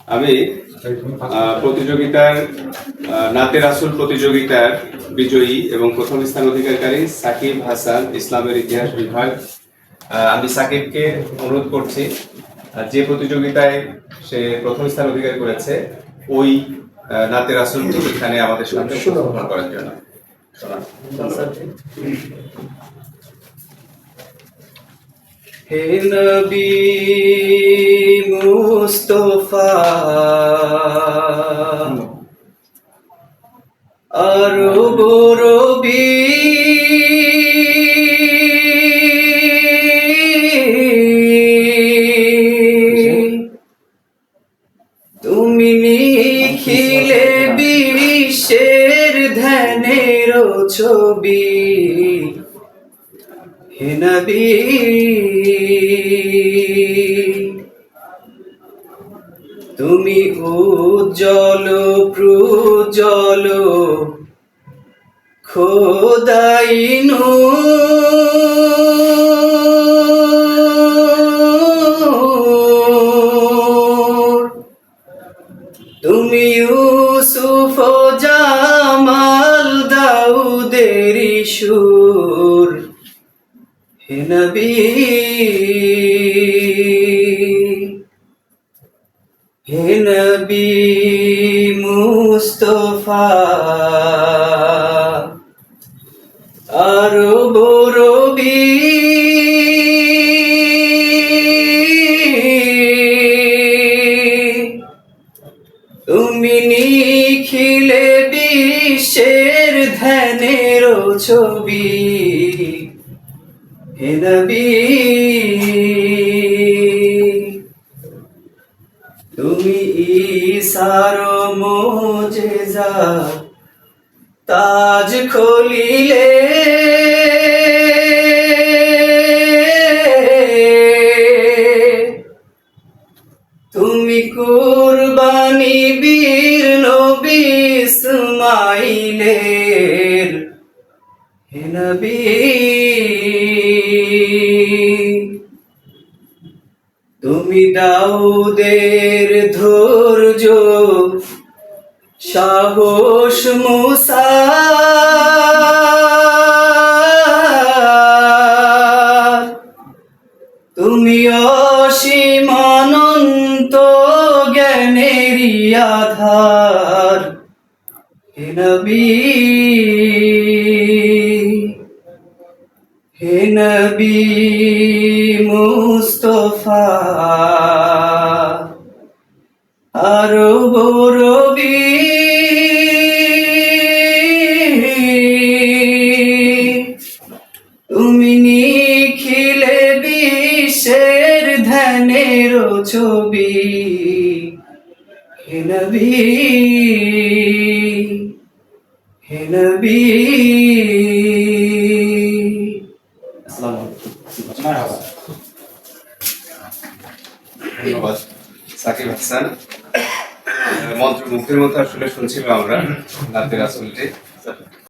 আমি প্রতিযোগিতার নাতে রাসূল প্রতিযোগিতার বিজয়ী এবং প্রথম স্থান অধিকারী সাকিব হাসান ইসলামের ইতিহাস বিভাগ। আমি সাকিবকে অনুরোধ করছি যে প্রতিযোগিতায় সে প্রথম স্থান অধিকার করেছে ওই নাতে রাসূলটি এখানে আমাদের সামনে উপস্থাপন করার জন্য। হে নবী মুস্তাফা আরব রবি তুমি নিখিলে বিশ্বের ধ্যানের ছবি। হে নবী তুমি উজ্জ্বল প্রজ্জ্বল খোদাই নূর। তুমি ইউসুফ জামাল দাউদের সুর। হে নবী হে নবী মুস্তাফা আরব রবি তুমি নিখিলে বিশ্বের ধ্যানের ছবি। হে নবী তুমি ঈসার মুজিজা তাজ খুলিলে তুমি কুরবানি বীর নবী ইসমাইলের। হে নবী তুমি দাউদের ধৈর্য সাহস মুসা তুমি অসীম অনন্ত জ্ঞানেরই আধার। হে নবী হে নবী মুস্তাফা আরব রবি তুমি নিখিলে বিশ্বের ধ্যানের ছবি। হে নবী হে নবী। ধন্যবাদ সাকিব হাসান। মন্ত্রমুগ্ধের মতো আসলে শুনছিলাম আমরা নাতে রাসূলটি।